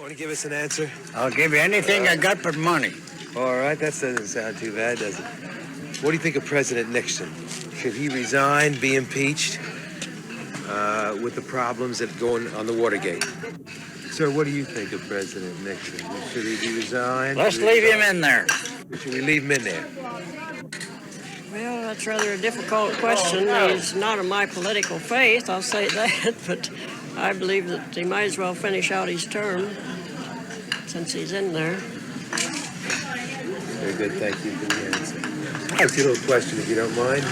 Want to give us an answer? I'll give you anything I got but money. All right, that doesn't sound too bad, does it? What do you think of President Nixon? Should he resign, be impeached, with the problems that go on the Watergate? Sir, what do you think of President Nixon? Should he be resigned? Let's leave him in there. Should we leave him in there? Well, that's rather a difficult question. He's not of my political faith, I'll say that, but I believe that he might as well finish out his term since he's in there. Very good, thank you for the answer. I'll ask you a little question, if you don't mind.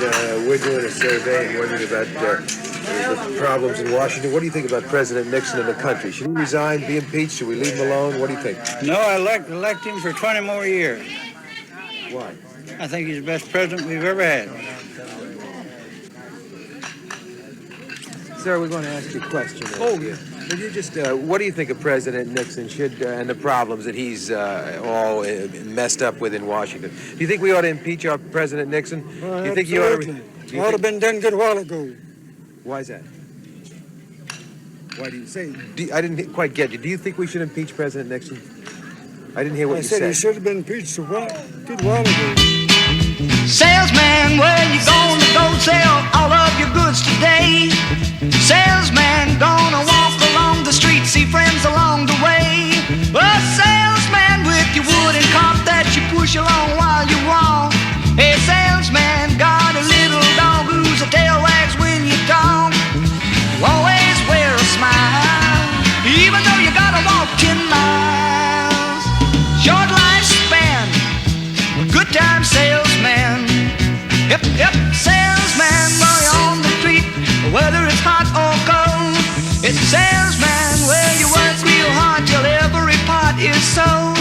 We're doing a survey and wondering about the problems in Washington. What do you think about President Nixon and the country? Should he resign, be impeached? Should we leave him alone? What do you think? No, I elect him for 20 more years. Why? I think he's the best president we've ever had. Sir, we're going to ask you a question. Would you just, what do you think of President Nixon and the problems that he's all messed up with in Washington? Do you think we ought to impeach our President Nixon? Well, do you think absolutely. You ought to have been done good a while ago. Why is that? Why do you say? I didn't quite get you. Do you think we should impeach President Nixon? I didn't hear what you said. I said he should have been impeached a good while ago. Salesman, where you gonna go sell all of your goods today? Salesman, gonna walk along the street, see friends along the way. A salesman with your wooden cart that you push along while you walk. A salesman got a little dog whose tail wags when you talk. You always wear a smile, even though you gotta walk 10 miles. Short lifespan, good time salesman. Yep, salesman while you're on the street, whether it's hot or cold. It's a salesman where you work real hard till every part is sold.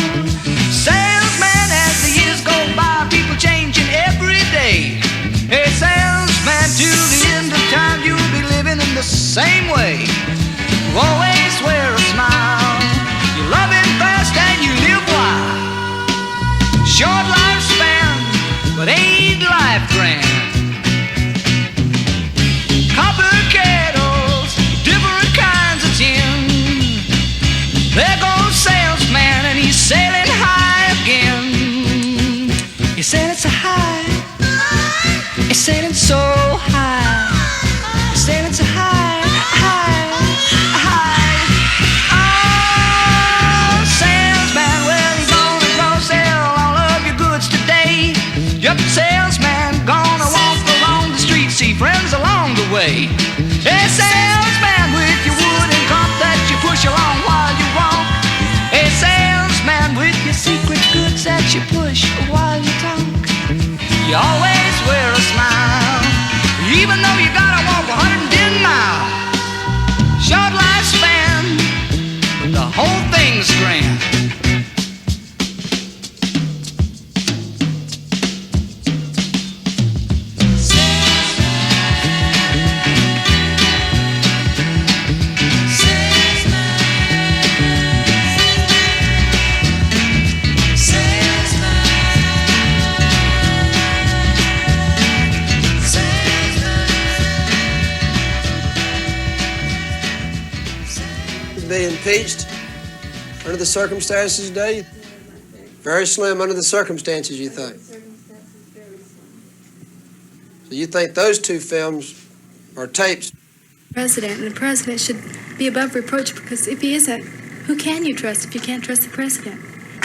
Salesman, as the years go by, people changing every day. A salesman till the end of time, you'll be living in the same way. You always wear a smile, you love it fast and you live wild. Short lifespan, but ain't life grand. Copper kettles, different kinds of tin. There goes salesman and he's sailing high again. He said it's a high, he's sailing so high. He's sailing so high, high, high. Oh, salesman, well, you're gonna go sell all of your goods today. Yep, salesman, gonna walk along the street, see friends along the way. A salesman with your wooden cart that you push along while you walk. A salesman with your secret goods that you push while you talk. You always wear a smile, even though you gotta walk 110 miles. Short lifespan, but the whole thing's grand. Be impeached under the circumstances today? Very slim under the circumstances, you think? So you think those two films are tapes? President, and the president should be above reproach, because if he isn't, who can you trust if you can't trust the president?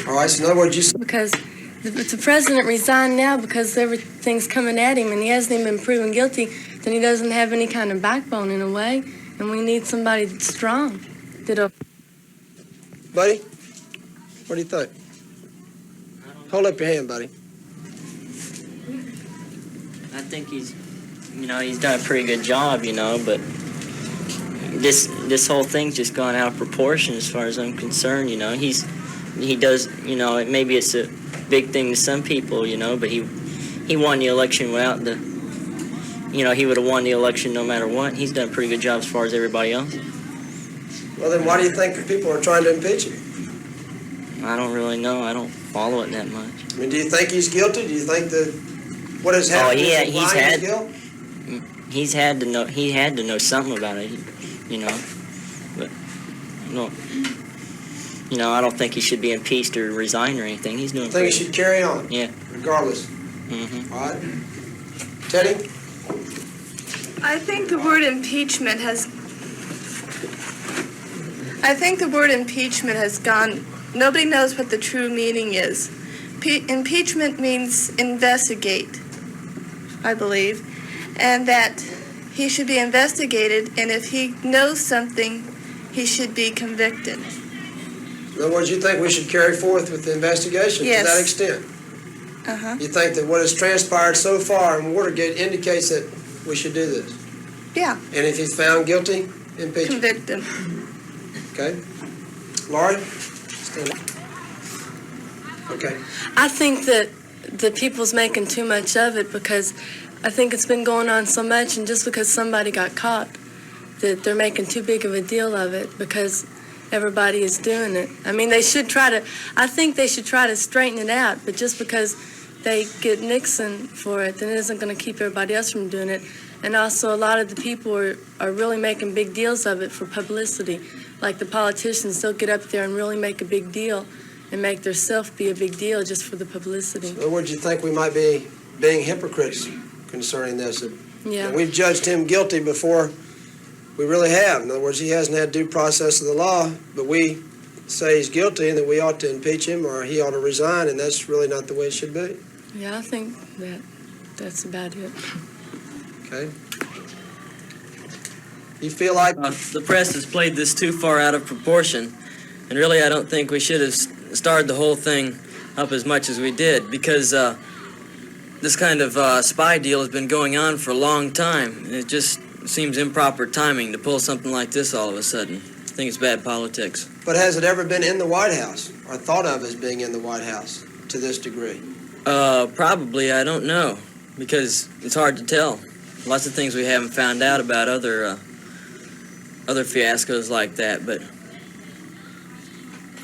All right, so in other words, you... Because if the president resigned now because everything's coming at him and he hasn't even been proven guilty, then he doesn't have any kind of backbone in a way, and we need somebody that's strong. Buddy, what do you think? Hold up your hand, buddy. I think he's done a pretty good job, but this whole thing's just gone out of proportion as far as I'm concerned, he does, maybe it's a big thing to some people, but he won the election without he would have won the election no matter what. He's done a pretty good job as far as everybody else. Well, then why do you think the people are trying to impeach him? I don't really know. I don't follow it that much. I mean, do you think he's guilty? Do you think that what has happened is implying his guilt? He's had to know. He had to know something about it, But no, You know, I don't think he should be impeached or resign or anything. He's doing I think he great. should carry on. Yeah. Regardless. Mm-hmm. All right. Teddy? I think the word impeachment has gone, nobody knows what the true meaning is. Impeachment means investigate, I believe, and that he should be investigated, and if he knows something, he should be convicted. In other words, you think we should carry forth with the investigation Yes. to that extent? Uh-huh. You think that what has transpired so far in Watergate indicates that we should do this? Yeah, And if he's found guilty, impeach him. convict him. Okay? Laurie? Stand up. Okay. I think that the people's making too much of it because I think it's been going on so much, and just because somebody got caught, that they're making too big of a deal of it because everybody is doing it. I mean, I think they should try to straighten it out, but just because they get Nixon for it, then it isn't going to keep everybody else from doing it. And also, a lot of the people are really making big deals of it for publicity. Like the politicians, they'll get up there and really make a big deal and make their self be a big deal just for the publicity. In other words, you think we might be being hypocrites concerning this? Yeah. And we've judged him guilty before we really have. In other words, he hasn't had due process of the law, but we say he's guilty and that we ought to impeach him or he ought to resign, and that's really not the way it should be. Yeah, I think that's about it. Okay? You feel like The press has played this too far out of proportion, and really I don't think we should have started the whole thing up as much as we did, because this kind of spy deal has been going on for a long time, and it just seems improper timing to pull something like this all of a sudden. I think it's bad politics. but has it ever been in the White House or thought of as being in the White House to this degree? Probably, I don't know, because it's hard to tell. Lots of things we haven't found out about other fiascos like that, but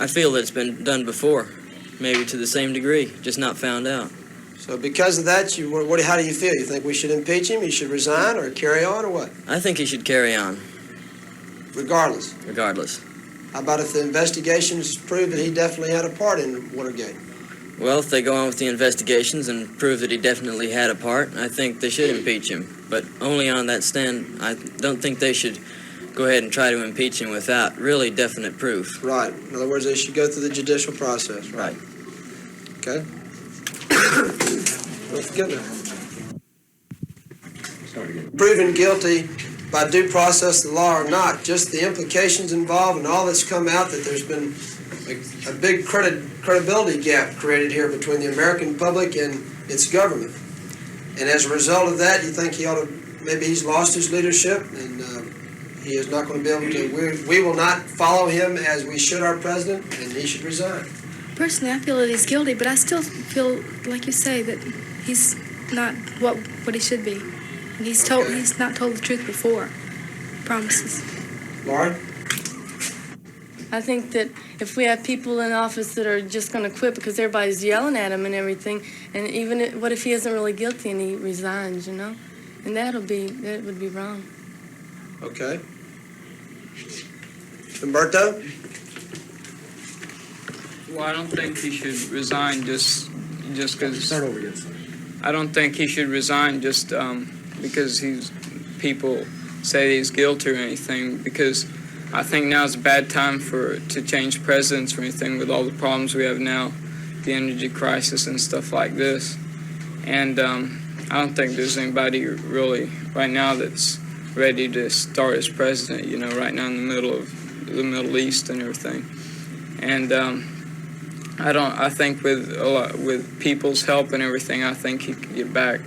I feel that it's been done before, maybe to the same degree, just not found out. So because of that, how do you feel? You think we should impeach him, he should resign, or carry on, or what? I think he should carry on, Regardless. regardless. How about if the investigations prove that he definitely had a part in Watergate? Well, if they go on with the investigations and prove that he definitely had a part, I think they should impeach him. But only on that stand, I don't think they should go ahead and try to impeach him without really definite proof. Right. In other words, they should go through the judicial process, right? Okay? Don't forget that. Proven guilty by due process of the law or not, just the implications involved and all that's come out, that there's been a big credibility gap created here between the American public and its government. And as a result of that, you think maybe he's lost his leadership and he is not going to be able to, we will not follow him as we should our president, and he should resign. Personally, I feel that he's guilty, but I still feel, like you say, that he's not what he should be. And he's not told the truth before. Promises. Lauren? I think that if we have people in office that are just going to quit because everybody's yelling at him and everything, and what if he isn't really guilty and he resigns, you know? And that would be wrong. Okay. Humberto? Well, I don't think he should resign just because. Start over again. I don't think he should resign just because people say he's guilty or anything. Because I think now is a bad time to change presidents or anything with all the problems we have now, the energy crisis and stuff like this. And I don't think there's anybody really right now that's ready to start as president. You know, right now in the middle of the Middle East and everything. And I think with people's help and everything, I think he could get back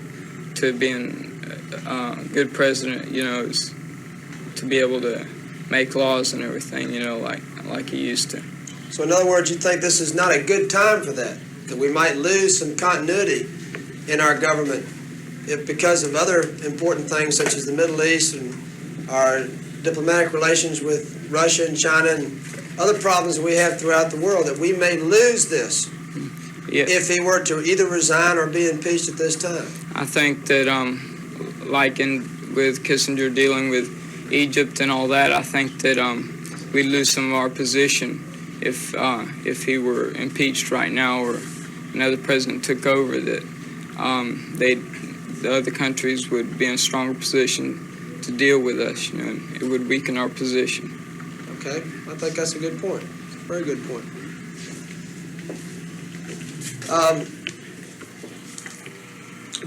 to being a good president, you know, to be able to make laws and everything, you know, like he used to. So in other words, you think this is not a good time for that we might lose some continuity in our government because of other important things such as the Middle East and our diplomatic relations with Russia and China and other problems we have throughout the world, that we may lose this if he were to either resign or be impeached at this time? I think that, with Kissinger dealing with Egypt and all that, I think that we lose some of our position if he were impeached right now or another president took over, that the other countries would be in a stronger position to deal with us. You know, it would weaken our position. Okay, I think that's a good point. It's a very good point.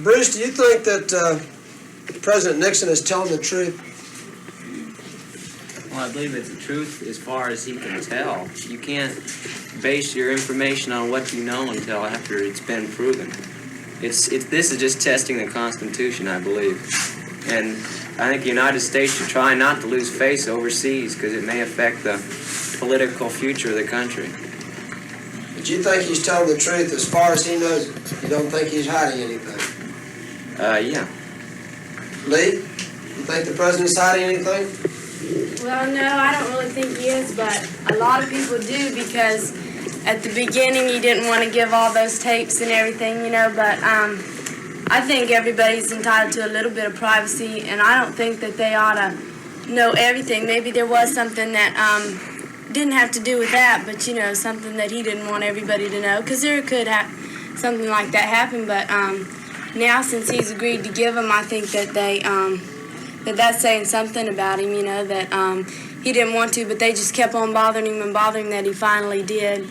Bruce, do you think that President Nixon is telling the truth? Well, I believe it's the truth as far as he can tell. You can't base your information on what you know until after it's been proven. This is just testing the Constitution, I believe. And I think the United States should try not to lose face overseas because it may affect the political future of the country. But you think he's telling the truth as far as he knows it? You don't think he's hiding anything? Yeah. Lee, you think the president's hiding anything? Well, no, I don't really think he is, but a lot of people do because at the beginning he didn't want to give all those tapes and everything, you know, but I think everybody's entitled to a little bit of privacy, and I don't think that they ought to know everything. Maybe there was something that didn't have to do with that, but, you know, something that he didn't want everybody to know, because there could have something like that happen, but now since he's agreed to give them, I think that they that's saying something about him, you know, that he didn't want to, but they just kept on bothering him and bothering him that he finally did.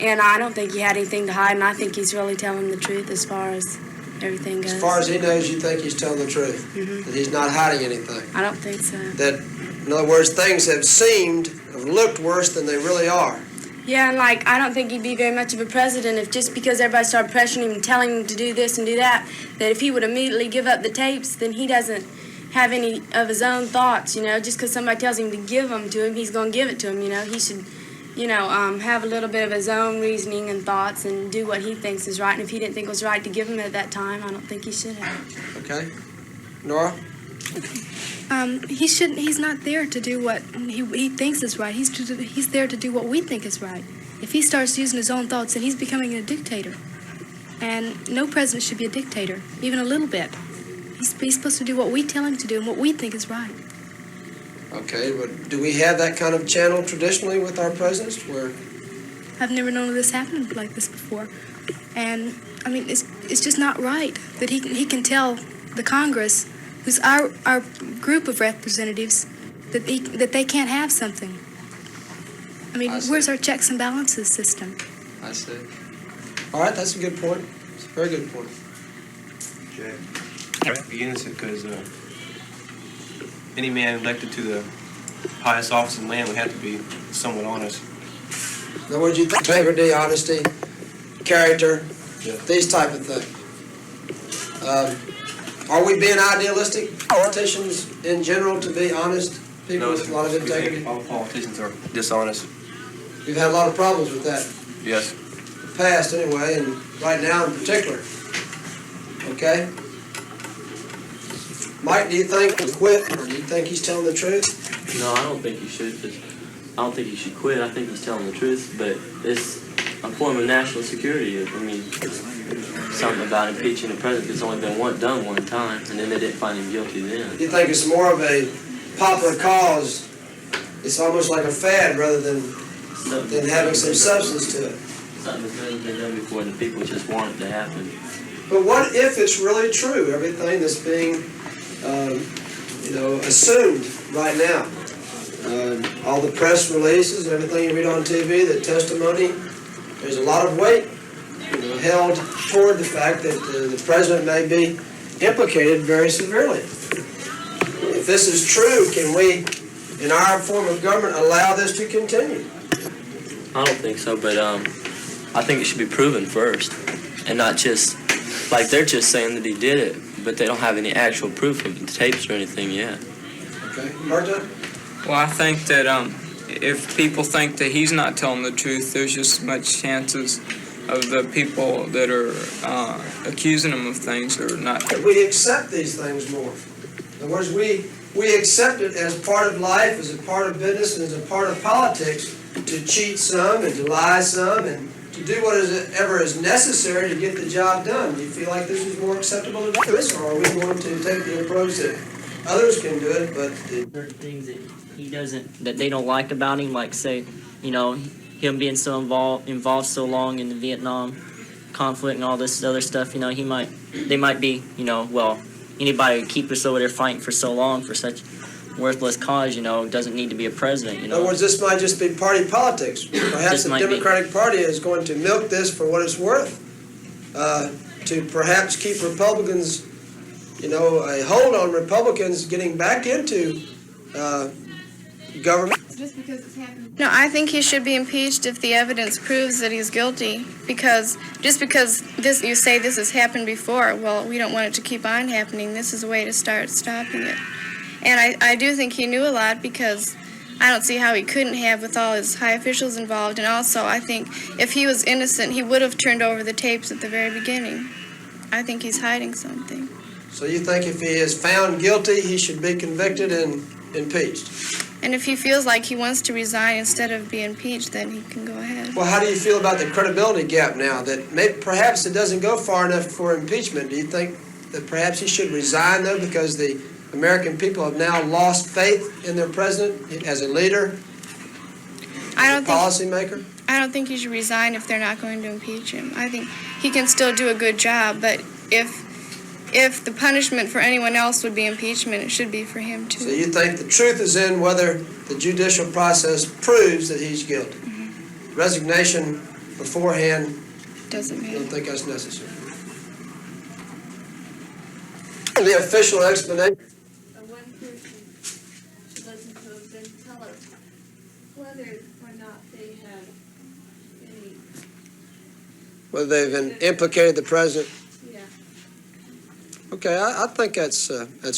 And I don't think he had anything to hide, and I think he's really telling the truth as far as everything goes. As far as he knows, you think he's telling the truth? Mm-hmm. That he's not hiding anything? I don't think so. That, in other words, things have looked worse than they really are? Yeah, and like, I don't think he'd be very much of a president if just because everybody started pressuring him and telling him to do this and do that, that if he would immediately give up the tapes, then he doesn't have any of his own thoughts, you know. Just because somebody tells him to give them to him, he's going to give it to him, you know. He should, you know, have a little bit of his own reasoning and thoughts and do what he thinks is right. And if he didn't think it was right to give them at that time, I don't think he should have. Okay. Nora? He shouldn't. He's not there to do what he thinks is right. He's there to do what we think is right. If he starts using his own thoughts, then he's becoming a dictator. And no president should be a dictator, even a little bit. He's supposed to do what we tell him to do and what we think is right. Okay, but do we have that kind of channel traditionally with our presidents? Where I've never known of this happening like this before. And, I mean, it's just not right that he can tell the Congress, who's our group of representatives, that they can't have something. I mean, where's our checks and balances system? I see. All right, that's a good point. It's a very good point. Jay, be innocent because any man elected to the highest office in the land would have to be somewhat honest. In other words, you think integrity, honesty, character, Yeah. these type of things. Are we being idealistic politicians in general to be honest people with a lot of we think integrity? all politicians are dishonest. We've had a lot of problems with that Yes. in the past anyway, and right now in particular. Okay? Mike, do you think he'll quit, or do you think he's telling the truth? No, I don't think he should. I don't think he should quit. I think he's telling the truth, but it's a form of national security. I mean, something about impeaching a president that's only been done one time, and then they didn't find him guilty then. You think it's more of a popular cause? It's almost like a fad rather than having some substance to it. Something that's never been done before, and the people just want it to happen. But what if it's really true, everything that's being, assumed right now? All the press releases, everything you read on TV, the testimony, there's a lot of weight held toward the fact that the president may be implicated very severely. If this is true, can we, in our form of government, allow this to continue? I don't think so, but I think it should be proven first, and not just, like they're just saying that he did it, but they don't have any actual proof of the tapes or anything yet. Okay. Marta? Well, I think that if people think that he's not telling the truth, there's just as much chances of the people that are accusing him of things or not. We accept these things more. In other words, we accept it as part of life, as a part of business, and as a part of politics to cheat some and to lie some and to do whatever is necessary to get the job done. Do you feel like this is more acceptable to do this, or are we going to take the approach that others can do it, but... Certain things that he doesn't, that they don't like about him, like say, him being so involved so long in the Vietnam conflict and all this other stuff, they might be, well, anybody who keep us over there fighting for so long for such worthless cause, doesn't need to be a president, In other words, this might just be party politics. Perhaps the Democratic Party is going to milk this for what it's worth, to perhaps keep Republicans, a hold on Republicans getting back into government. Just because it's happened. No, I think he should be impeached if the evidence proves that he's guilty. Because just because you say this has happened before, well, we don't want it to keep on happening. This is a way to start stopping it. And I do think he knew a lot, because I don't see how he couldn't have with all his high officials involved. And also, I think if he was innocent, he would have turned over the tapes at the very beginning. I think he's hiding something. So you think if he is found guilty, he should be convicted and impeached? And if he feels like he wants to resign instead of be impeached, then he can go ahead. Well, how do you feel about the credibility gap now? That perhaps it doesn't go far enough for impeachment. Do you think that perhaps he should resign, though, because the American people have now lost faith in their president as a leader, as a policymaker? I don't think he should resign if they're not going to impeach him. I think he can still do a good job, but if the punishment for anyone else would be impeachment, it should be for him too. So you think the truth is in whether the judicial process proves that he's guilty? Mm-hmm. Resignation beforehand doesn't matter. You don't think that's necessary? The official explanation. One person doesn't have been tell us whether or not they have any. Whether they've implicated the president. Yeah. Okay, I think that's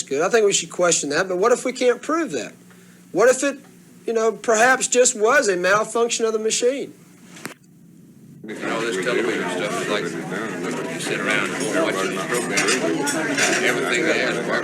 good. I think we should question that. But what if we can't prove that? What if it, perhaps just was a malfunction of the machine? This television stuff is like you sit around and watch this program. Everything they ask for,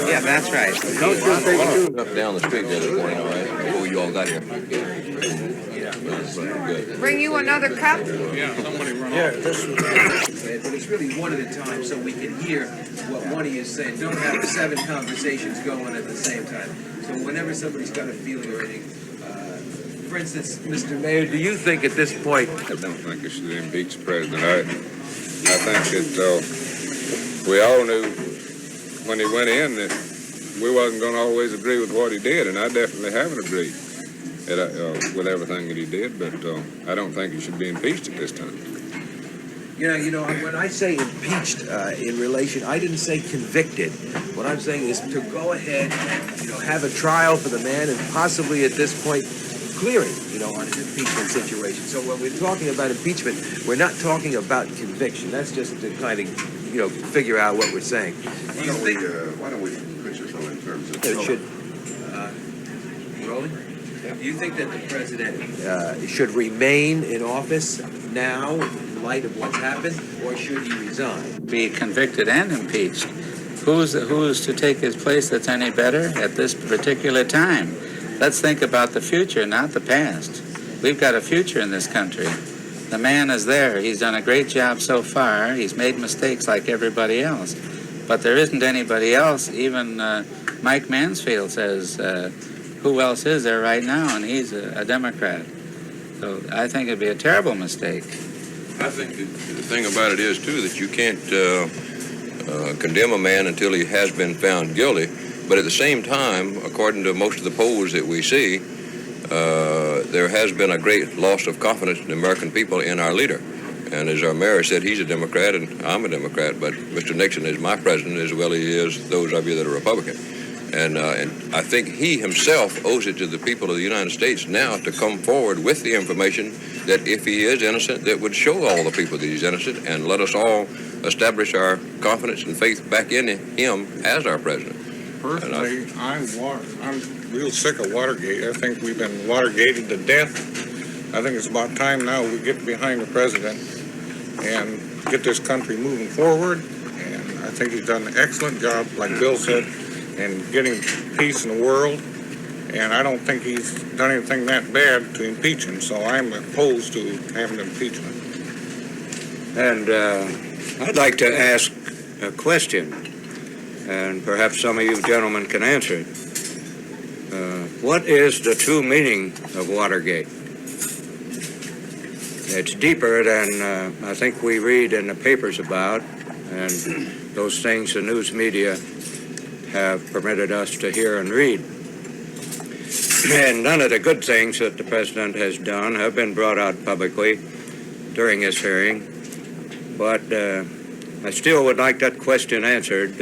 Yeah, that's right. Up down the street the other morning, all right, before you all got here. Good. Bring you another cup? Yeah, but it's really one at a time so we can hear what one of you is saying. Don't have 7 conversations going at the same time. So whenever somebody's got a feeling or anything, for instance, Mr. Mayor, do you think at this point... I don't think it should impeach the president. I think that we all knew when he went in that we wasn't going to always agree with what he did, and I definitely haven't agreed with everything that he did, but I don't think he should be impeached at this time. When I say impeached in relation, I didn't say convicted. What I'm saying is to go ahead and, have a trial for the man and possibly at this point clear him, on an impeachment situation. So when we're talking about impeachment, we're not talking about conviction. That's just to kind of, figure out what we're saying. Why don't we put this on in terms of... It should... Rolling? Do you think that the president should remain in office now in light of what's happened, or should he resign? Be convicted and impeached. Who's to take his place that's any better at this particular time? Let's think about the future, not the past. We've got a future in this country. The man is there. He's done a great job so far. He's made mistakes like everybody else. But there isn't anybody else. Even Mike Mansfield says, who else is there right now? And he's a Democrat. So I think it'd be a terrible mistake. I think the thing about it is, too, that you can't condemn a man until he has been found guilty. But at the same time, according to most of the polls that we see, there has been a great loss of confidence in the American people in our leader. And as our mayor said, he's a Democrat and I'm a Democrat, but Mr. Nixon is my president as well as he is those of you that are Republican. And I think he himself owes it to the people of the United States now to come forward with the information that if he is innocent, that would show all the people that he's innocent and let us all establish our confidence and faith back in him as our president. Personally, I'm real sick of Watergate. I think we've been Watergated to death. I think it's about time now we get behind the president and get this country moving forward. And I think he's done an excellent job, like Bill said, in getting peace in the world. And I don't think he's done anything that bad to impeach him, so I'm opposed to having impeachment. And I'd like to ask a question, and perhaps some of you gentlemen can answer it. What is the true meaning of Watergate? It's deeper than I think we read in the papers about, and those things the news media have permitted us to hear and read. And none of the good things that the president has done have been brought out publicly during this hearing. But I still would like that question answered.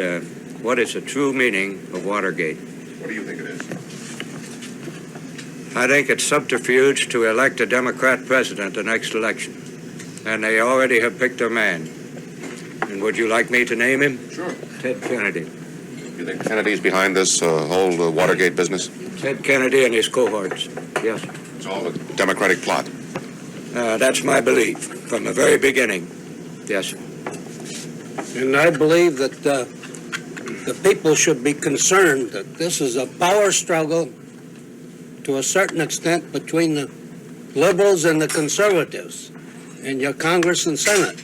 What is the true meaning of Watergate? What do you think it is? I think it's subterfuge to elect a Democrat president the next election. And they already have picked their man. And would you like me to name him? Sure. Ted Kennedy. You think Kennedy's behind this whole Watergate business? Ted Kennedy and his cohorts, yes. It's all a Democratic plot. That's my belief from the very beginning, yes. And I believe that the people should be concerned that this is a power struggle to a certain extent between the liberals and the conservatives in your Congress and Senate.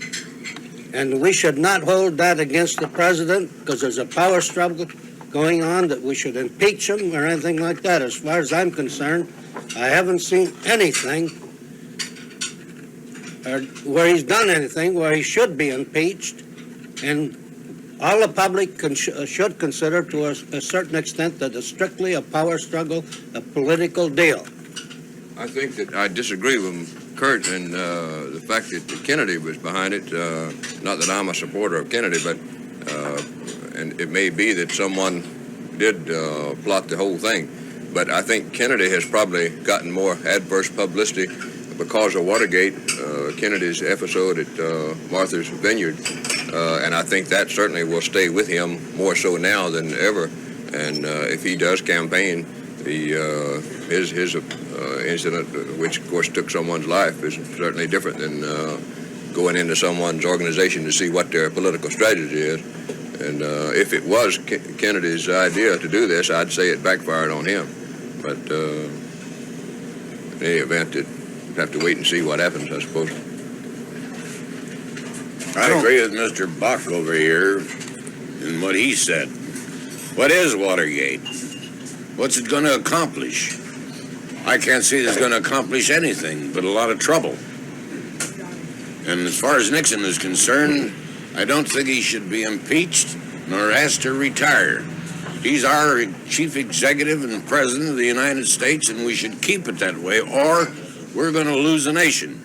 And we should not hold that against the president because there's a power struggle going on that we should impeach him or anything like that. As far as I'm concerned, I haven't seen anything where he's done anything where he should be impeached. And all the public should consider to a certain extent that it's strictly a power struggle, a political deal. I think that I disagree with Kurt and the fact that Kennedy was behind it. Not that I'm a supporter of Kennedy, but and it may be that someone did plot the whole thing. But I think Kennedy has probably gotten more adverse publicity because of Watergate, Kennedy's episode at Martha's Vineyard. And I think that certainly will stay with him more so now than ever. And if he does campaign, his incident, which of course took someone's life, is certainly different than going into someone's organization to see what their political strategy is. And if it was Kennedy's idea to do this, I'd say it backfired on him. But in any event, we'd have to wait and see what happens, I suppose. I agree with Mr. Buck over here in what he said. What is Watergate? What's it going to accomplish? I can't see it's going to accomplish anything but a lot of trouble. And as far as Nixon is concerned, I don't think he should be impeached nor asked to retire. He's our chief executive and president of the United States, and we should keep it that way, or we're going to lose the nation.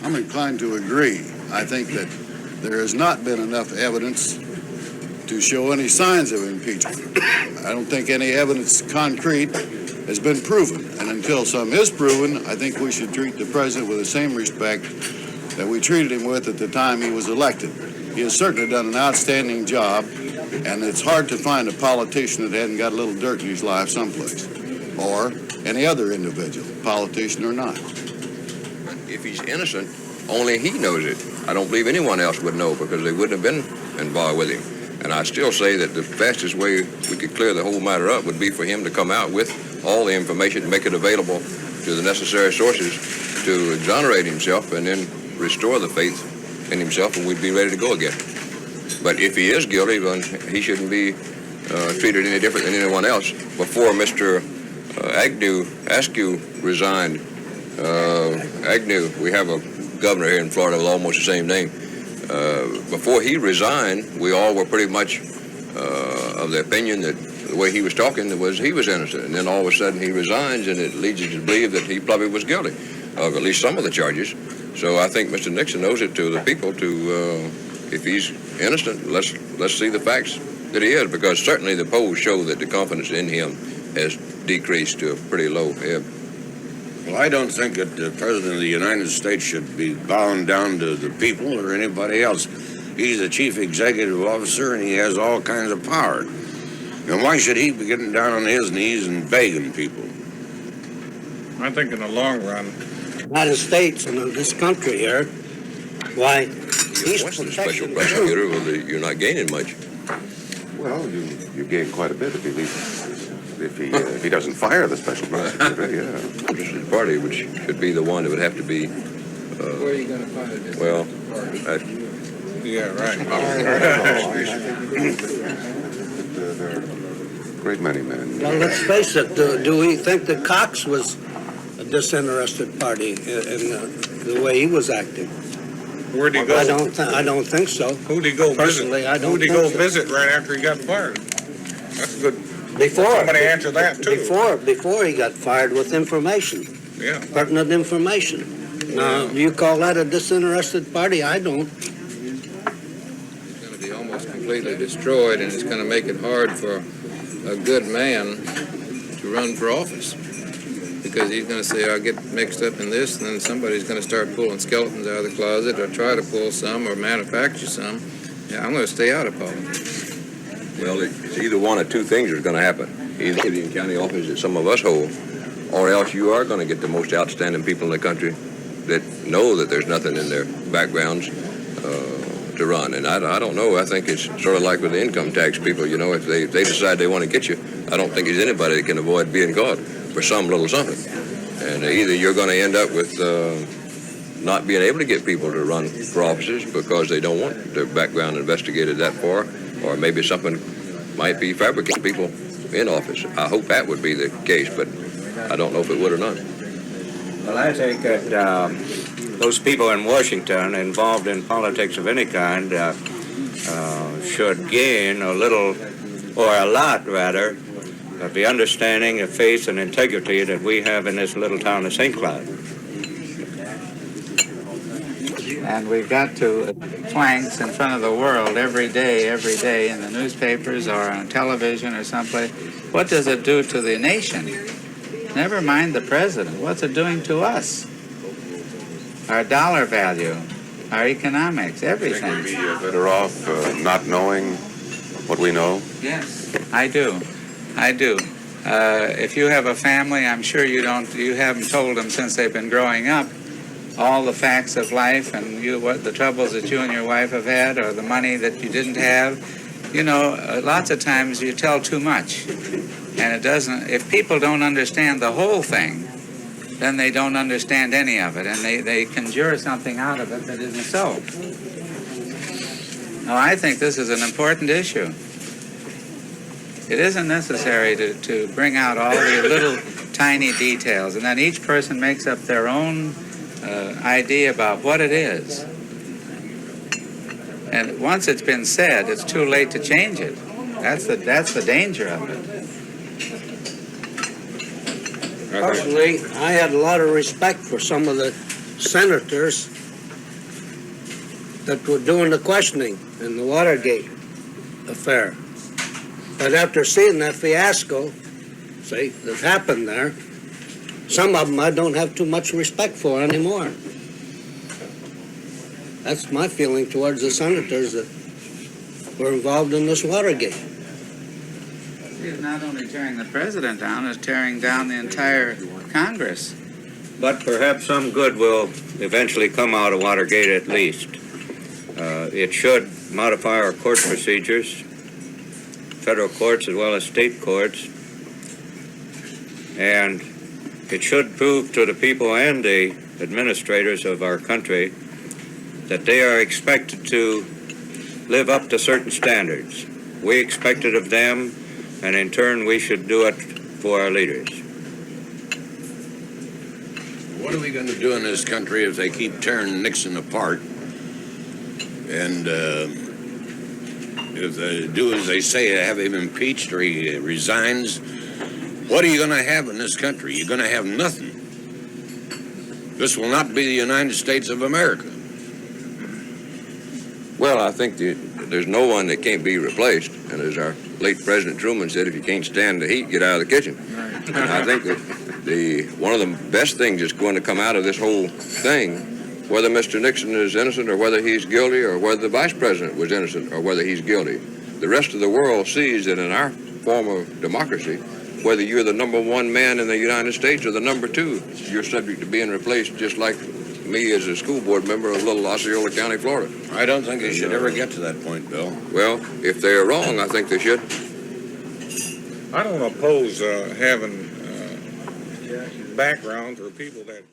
I'm inclined to agree. I think that there has not been enough evidence to show any signs of impeachment. I don't think any evidence concrete has been proven. And until some is proven, I think we should treat the president with the same respect that we treated him with at the time he was elected. He has certainly done an outstanding job, and it's hard to find a politician that hadn't got a little dirt in his life someplace, or any other individual, politician or not. If he's innocent, only he knows it. I don't believe anyone else would know because they wouldn't have been involved with him. And I still say that the fastest way we could clear the whole matter up would be for him to come out with all the information, make it available to the necessary sources to exonerate himself and then restore the faith in himself, and we'd be ready to go again. But if he is guilty, then he shouldn't be treated any different than anyone else. Before Mr. Askew resigned, Agnew, we have a governor here in Florida with almost the same name. Before he resigned, we all were pretty much of the opinion that the way he was talking was he was innocent. And then all of a sudden he resigns, and it leads you to believe that he probably was guilty of at least some of the charges. So I think Mr. Nixon owes it to the people to, if he's innocent, let's see the facts that he is, because certainly the polls show that the confidence in him has decreased to a pretty low ebb. Well, I don't think that the President of the United States should be bound down to the people or anybody else. He's the chief executive officer, and he has all kinds of power. And why should he be getting down on his knees and begging people? I think in the long run, United States and this country here, why, you appoint the special prosecutor, well, you're not gaining much. Well, you gain quite a bit if he doesn't fire the special prosecutor. Yeah. The party, which should be the one that would have to be. Where are you going to find it? Well, Yeah, right. There are a great many men. Well, let's face it, do we think that Cox was a disinterested party in the way he was acting? Where'd he go? I don't think so. Who'd he go Personally, visit? I don't Who'd he think go so. visit right after he got fired? That's good. Before. Somebody answer that, too. Before he got fired with information. Yeah. Pertinent information. Now, do you call that a disinterested party? I don't. It's going to be almost completely destroyed, and it's going to make it hard for a good man to run for office. Because he's going to say, I'll get mixed up in this, and then somebody's going to start pulling skeletons out of the closet or try to pull some or manufacture some. Yeah, I'm going to stay out of politics. well, it's either one or two things that's going to happen. Either in county office that some of us hold, or else you are going to get the most outstanding people in the country that know that there's nothing in their backgrounds to run. And I don't know. I think it's sort of like with the income tax people, you know, if they decide they want to get you, I don't think there's anybody that can avoid being caught for some little something. And either you're going to end up with not being able to get people to run for offices because they don't want their background investigated that far, or maybe something might be fabricating people in office. I hope that would be the case, but I don't know if it would or not. Well, I think that those people in Washington involved in politics of any kind should gain a little, or a lot rather, of the understanding of faith and integrity that we have in this little town of St. Cloud. And we've got to planks in front of the world every day in the newspapers or on television or someplace. What does it do to the nation? Never mind the president. What's it doing to us? Our dollar value, our economics, everything. Think we'd be better off not knowing what we know? Yes, I do. If you have a family, I'm sure you haven't told them since they've been growing up all the facts of life and what the troubles that you and your wife have had, or the money that you didn't have. You know, lots of times you tell too much, and it doesn't. If people don't understand the whole thing, then they don't understand any of it, and they conjure something out of it that isn't so. No, I think this is an important issue. It isn't necessary to bring out all the little tiny details, and then each person makes up their own idea about what it is. And once it's been said, it's too late to change it. That's the danger of it. Personally, I had a lot of respect for some of the senators that were doing the questioning in the Watergate affair. But after seeing that fiasco, that happened there, some of them I don't have too much respect for anymore. That's my feeling towards the senators that were involved in this Watergate. It's not only tearing the president down, it's tearing down the entire Congress. But perhaps some good will eventually come out of Watergate at least. It should modify our court procedures, federal courts as well as state courts, and it should prove to the people and the administrators of our country that they are expected to live up to certain standards. We expect it of them, and in turn we should do it for our leaders. What are we going to do in this country if they keep tearing Nixon apart? And if they do as they say, have him impeached or he resigns, what are you going to have in this country? You're going to have nothing. This will not be the United States of America. Well, I think there's no one that can't be replaced. And as our late President Truman said, if you can't stand the heat, get out of the kitchen. And I think that one of the best things that's going to come out of this whole thing, whether Mr. Nixon is innocent or whether he's guilty or whether the vice president was innocent or whether he's guilty, the rest of the world sees that in our form of democracy, whether you're the number one man in the United States or the number two, you're subject to being replaced just like me as a school board member of Little Osceola County, Florida. I don't think they should ever get to that point, Bill. Well, if they're wrong, I think they should. I don't oppose having background for people that